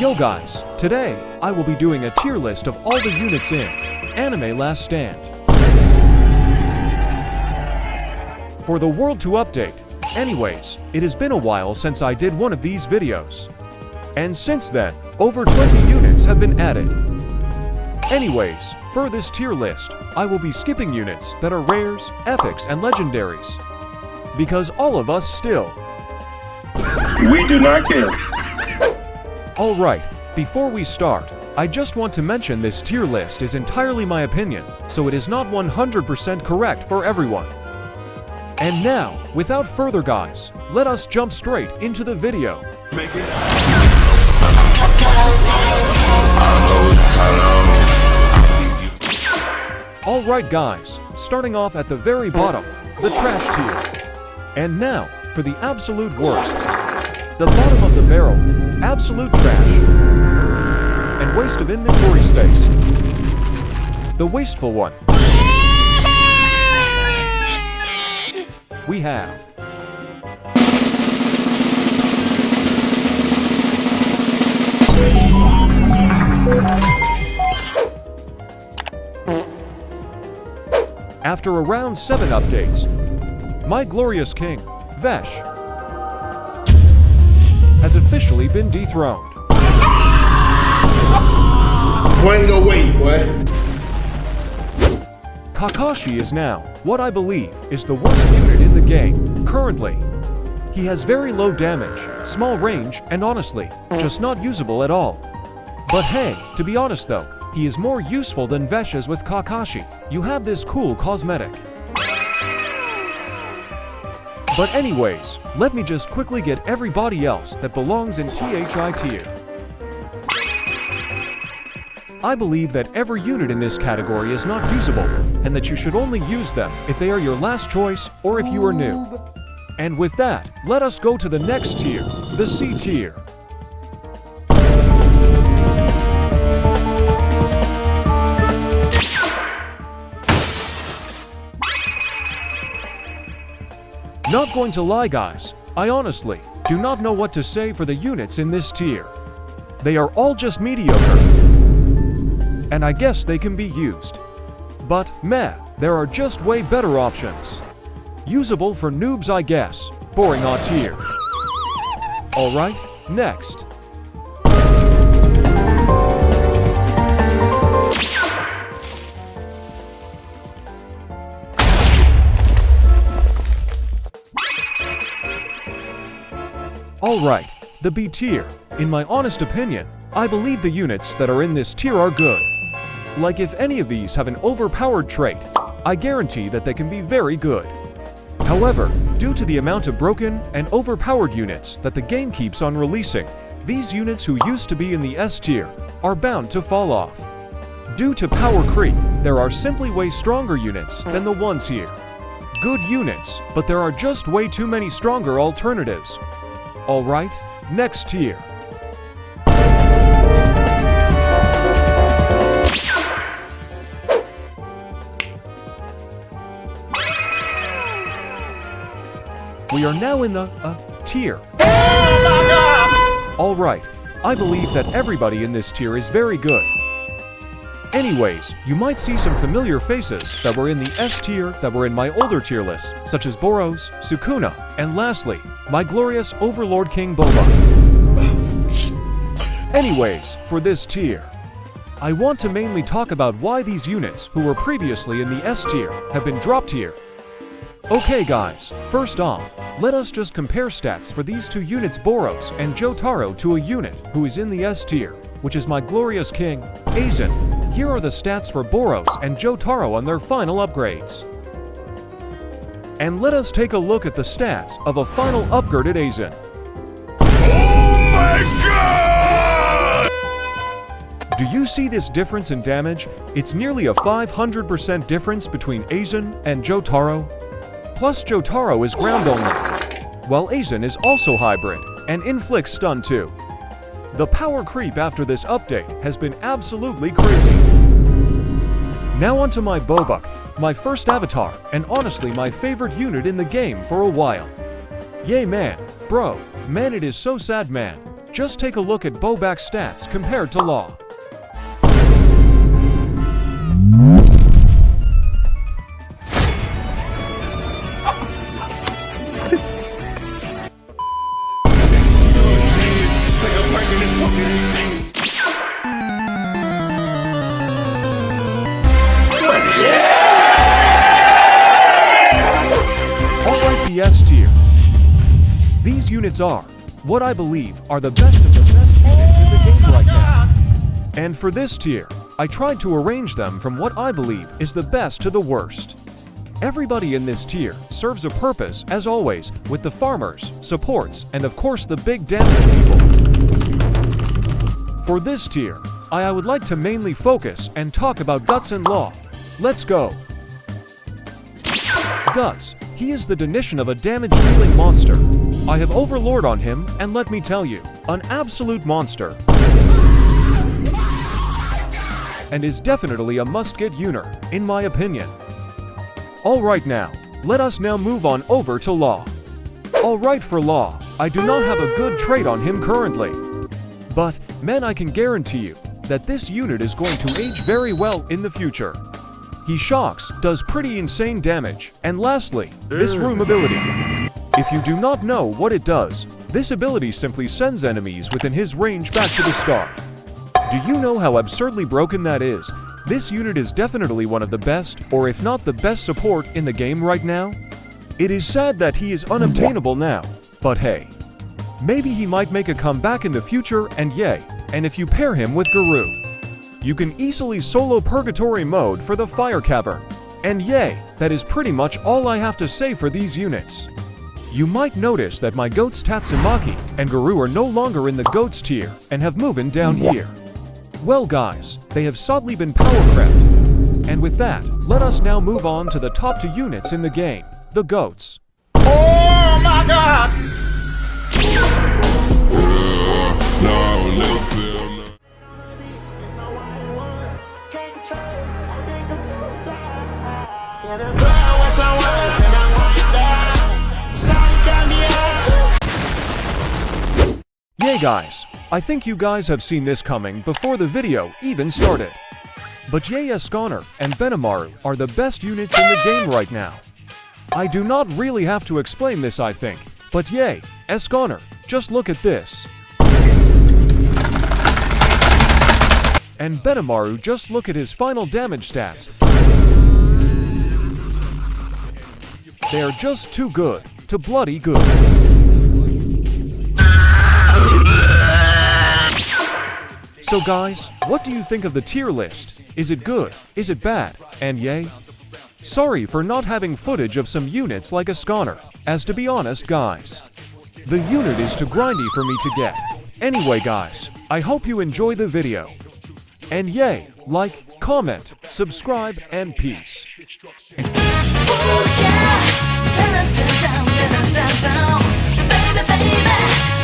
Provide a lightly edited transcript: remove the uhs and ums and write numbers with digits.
Yo guys, today I will be doing a tier list of all the units in Anime Last Stand. For the world to update. Anyways, it has been a while since I did one of these videos. And since then, over 20 units have been added. Anyways, for this tier list, I will be skipping units that are rares, epics, and legendaries. Because all of us still. We do not care. Alright, before we start, I just want to mention this tier list is entirely my opinion, so it is not 100% correct for everyone. And now, without further guys, let us jump straight into the video. Alright guys, starting off at the very bottom, the trash tier. And now, for the absolute worst. The bottom of the barrel, absolute trash, and waste of inventory space. The wasteful one. We have after around 7 updates, my glorious king, Vesh, has officially been dethroned. Ain't no way, boy. Kakashi is now, what I believe, is the worst unit in the game, currently. He has very low damage, small range, and honestly, just not usable at all. But hey, to be honest though, he is more useful than Vesh is with Kakashi. You have this cool cosmetic. But anyways, let me just quickly get everybody else that belongs in THI tier. I believe that every unit in this category is not usable, and that you should only use them if they are your last choice or if you are new. And with that, let us go to the next tier, the C tier. Not going to lie guys, I honestly do not know what to say for the units in this tier. They are all just mediocre. And I guess they can be used. But meh, there are just way better options. Usable for noobs I guess, boring odd tier. Alright, next. Alright, the B tier. In my honest opinion, I believe the units that are in this tier are good. Like if any of these have an overpowered trait, I guarantee that they can be very good. However, due to the amount of broken and overpowered units that the game keeps on releasing, these units who used to be in the S tier are bound to fall off. Due to power creep, there are simply way stronger units than the ones here. Good units, but there are just way too many stronger alternatives. Alright, next tier. We are now in the tier. Oh my God! Alright, I believe that everybody in this tier is very good. Anyways, you might see some familiar faces that were in the S tier that were in my older tier list, such as Boros, Sukuna, and lastly, my glorious Overlord King Boba. Anyways, for this tier, I want to mainly talk about why these units who were previously in the S tier have been dropped here. Okay guys, first off, let us just compare stats for these two units Boros and Jotaro to a unit who is in the S tier, which is my glorious king, Aizen. Here are the stats for Boros and Jotaro on their final upgrades. And let us take a look at the stats of a final upgraded Aizen. Oh my God! Do you see this difference in damage? It's nearly a 500% difference between Aizen and Jotaro. Plus Jotaro is ground only, while Aizen is also hybrid and inflicts stun too. The power creep after this update has been absolutely crazy. Now onto my Bobuk, my first avatar and honestly my favorite unit in the game for a while. Yay man, bro, man it is so sad man. Just take a look at bowback stats compared to Law. Alright, the S tier. These units are what I believe are the best of the best units in the game right now. And for this tier, I tried to arrange them from what I believe is the best to the worst. Everybody in this tier serves a purpose, as always, with the farmers, supports, and of course the big damage people. For this tier, I would like to mainly focus and talk about Guts and Law. Let's go! Guts, he is the definition of a damage-dealing monster. I have Overlord on him, and let me tell you, an absolute monster. And is definitely a must-get unit, in my opinion. Alright now, let us now move on over to Law. Alright for Law, I do not have a good trait on him currently. But, man, I can guarantee you that this unit is going to age very well in the future. He shocks, does pretty insane damage, and lastly, this room ability. If you do not know what it does, this ability simply sends enemies within his range back to the start. Do you know how absurdly broken that is? This unit is definitely one of the best, or if not the best support in the game right now. It is sad that he is unobtainable now, but hey, maybe he might make a comeback in the future, and yay, and if you pair him with Guru, you can easily solo Purgatory mode for the Fire Cavern. And yay, that is pretty much all I have to say for these units. You might notice that my goats Tatsumaki and Guru are no longer in the goats tier and have moved down here. Well guys, they have sadly been power crept. And with that, let us now move on to the top 2 units in the game, the goats. Oh my God! Yay guys, I think you guys have seen this coming before the video even started. But yay, Escanor and Benimaru are the best units in the game right now. I do not really have to explain this, I think, but yay, Escanor, just look at this. And Benimaru, just look at his final damage stats. They are just too good, to bloody good. So guys, what do you think of the tier list? Is it good? Is it bad? And yay? Sorry for not having footage of some units like Escanor, as to be honest guys, the unit is too grindy for me to get. Anyway guys, I hope you enjoy the video. And yay, like, comment, subscribe, and peace. Oh yeah, baby, baby.